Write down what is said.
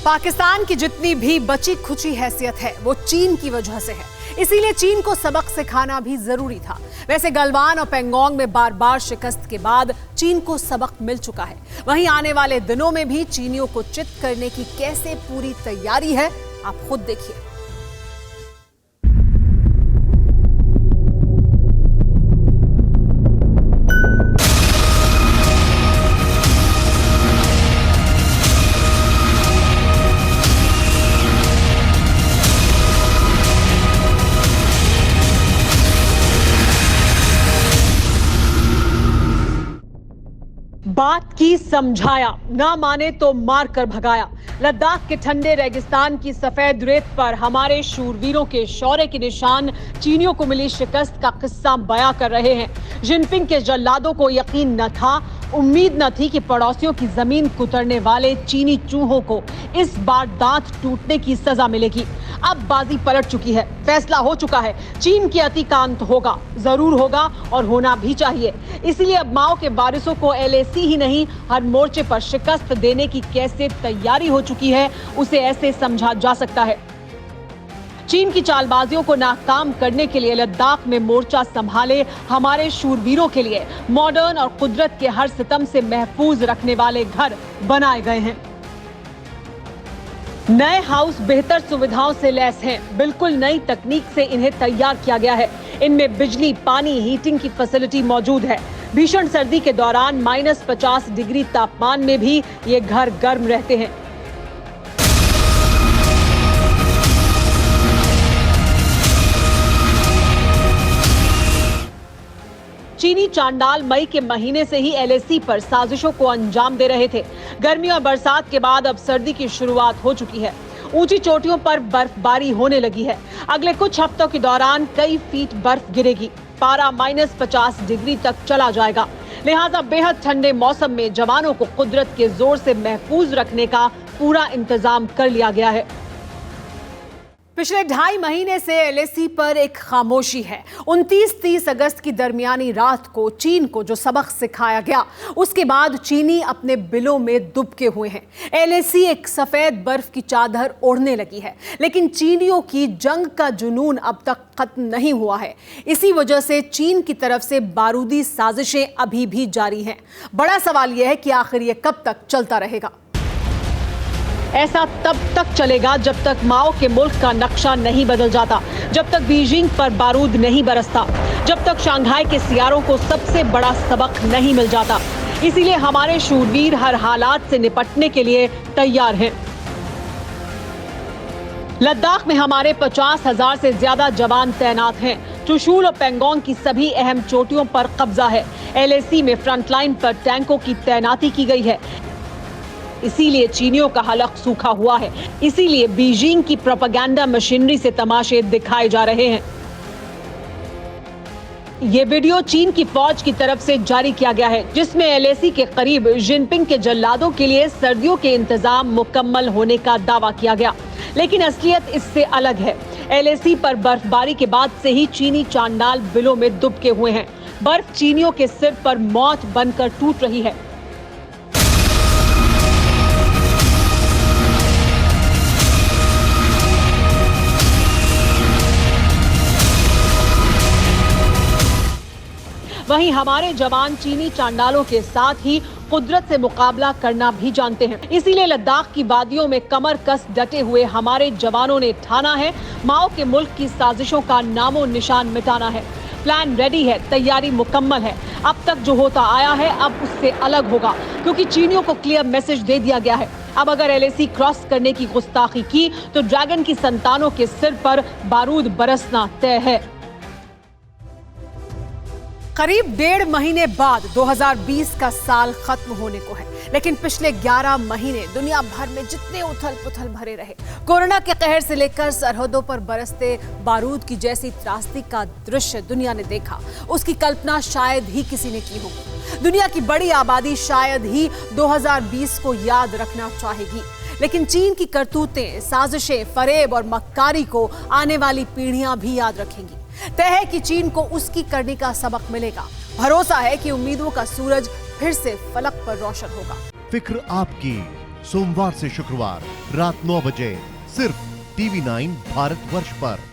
पाकिस्तान की जितनी भी बची खुची हैसियत है वो चीन की वजह से है, इसीलिए चीन को सबक सिखाना भी जरूरी था। वैसे गलवान और पेंगोंग में बार बार शिकस्त के बाद चीन को सबक मिल चुका है। वहीं आने वाले दिनों में भी चीनियों को चित करने की कैसे पूरी तैयारी है, आप खुद देखिए। बात की समझाया, ना माने तो मार कर भगाया। लद्दाख के ठंडे रेगिस्तान की सफेद रेत पर हमारे शूरवीरों के शौर्य के निशान चीनियों को मिली शिकस्त का किस्सा बयां कर रहे हैं। जिनपिंग के जल्लादों को यकीन न था, उम्मीद न थी कि पड़ोसियों की जमीन कुतरने वाले चीनी चूहों को इस बार दांत टूटने की सजा मिलेगी। अब बाजी पलट चुकी है, फैसला हो चुका है। चीन की अति का अंत होगा, जरूर होगा और होना भी चाहिए। इसीलिए अब माओ के वारिसों को LAC ही नहीं, हर मोर्चे पर शिकस्त देने की कैसे तैयारी हो चुकी है, उसे ऐसे समझा जा सकता है। चीन की चालबाजियों को नाकाम करने के लिए लद्दाख में मोर्चा संभाले हमारे शूरवीरों के लिए मॉडर्न और कुदरत के हर सितम से महफूज रखने वाले घर बनाए गए हैं। नए हाउस बेहतर सुविधाओं से लैस हैं। बिल्कुल नई तकनीक से इन्हें तैयार किया गया है। इनमें बिजली, पानी, हीटिंग की फैसिलिटी मौजूद है। भीषण सर्दी के दौरान -50 डिग्री तापमान में भी ये घर गर्म रहते हैं। चीनी चांडाल मई के महीने से ही LAC पर साजिशों को अंजाम दे रहे थे। गर्मी और बरसात के बाद अब सर्दी की शुरुआत हो चुकी है। ऊंची चोटियों पर बर्फबारी होने लगी है। अगले कुछ हफ्तों के दौरान कई फीट बर्फ गिरेगी। पारा -50 डिग्री तक चला जाएगा। लिहाजा बेहद ठंडे मौसम में जवानों को कुदरत के जोर से महफूज रखने का पूरा इंतजाम कर लिया गया है। पिछले 2.5 महीने से LAC पर एक खामोशी है। 29-30 अगस्त की दरमियानी रात को चीन को जो सबक सिखाया गया, उसके बाद चीनी अपने बिलों में दुबके हुए हैं। LAC एक सफेद बर्फ की चादर ओढ़ने लगी है, लेकिन चीनियों की जंग का जुनून अब तक खत्म नहीं हुआ है। इसी वजह से चीन की तरफ से बारूदी साजिशें अभी भी जारी हैं। बड़ा सवाल यह है कि आखिर ये कब तक चलता रहेगा। ऐसा तब तक चलेगा जब तक माओ के मुल्क का नक्शा नहीं बदल जाता, जब तक बीजिंग पर बारूद नहीं बरसता, जब तक शंघाई के सियारों को सबसे बड़ा सबक नहीं मिल जाता। इसीलिए हमारे शूरवीर हर हालात से निपटने के लिए तैयार हैं। लद्दाख में हमारे 50,000 से ज्यादा जवान तैनात हैं। चुशूल और पेंगोंग की सभी अहम चोटियों पर कब्जा है। LAC में फ्रंटलाइन पर टैंकों की तैनाती की गई है। इसीलिए चीनियों का हलक सूखा हुआ है। इसीलिए बीजिंग की प्रोपेगेंडा मशीनरी से तमाशे दिखाए जा रहे हैं। ये वीडियो चीन की फौज की तरफ से जारी किया गया है, जिसमें LAC के करीब जिनपिंग के जल्लादों के लिए सर्दियों के इंतजाम मुकम्मल होने का दावा किया गया। लेकिन असलियत इससे अलग है। LAC पर बर्फबारी के बाद से ही चीनी चांडाल बिलों में दुबके हुए हैं। बर्फ चीनियों के सिर पर मौत बनकर टूट रही है। वहीं हमारे जवान चीनी चांडालों के साथ ही कुदरत से मुकाबला करना भी जानते हैं। इसीलिए लद्दाख की वादियों में कमर कस डटे हुए हमारे जवानों ने ठाना है, माओ के मुल्क की साजिशों का नामो निशान मिटाना है। प्लान रेडी है, तैयारी मुकम्मल है। अब तक जो होता आया है अब उससे अलग होगा, क्योंकि चीनियों को क्लियर मैसेज दे दिया गया है। अब अगर LAC क्रॉस करने की गुस्ताखी की तो ड्रैगन की संतानों के सिर पर बारूद बरसना तय है। करीब 1.5 महीने बाद 2020 का साल खत्म होने को है, लेकिन पिछले 11 महीने दुनिया भर में जितने उथल पुथल भरे रहे, कोरोना के कहर से लेकर सरहदों पर बरसते बारूद की जैसी त्रासदी का दृश्य दुनिया ने देखा, उसकी कल्पना शायद ही किसी ने की होगी। दुनिया की बड़ी आबादी शायद ही 2020 को याद रखना चाहेगी, लेकिन चीन की करतूतें, साजिशें, फरेब और मक्कारी को आने वाली पीढ़ियां भी याद रखेंगी। तय है कि चीन को उसकी करनी का सबक मिलेगा। भरोसा है कि उम्मीदों का सूरज फिर से फलक पर रोशन होगा। फिक्र आपकी, सोमवार से शुक्रवार रात 9 बजे सिर्फ TV9 भारतवर्ष पर।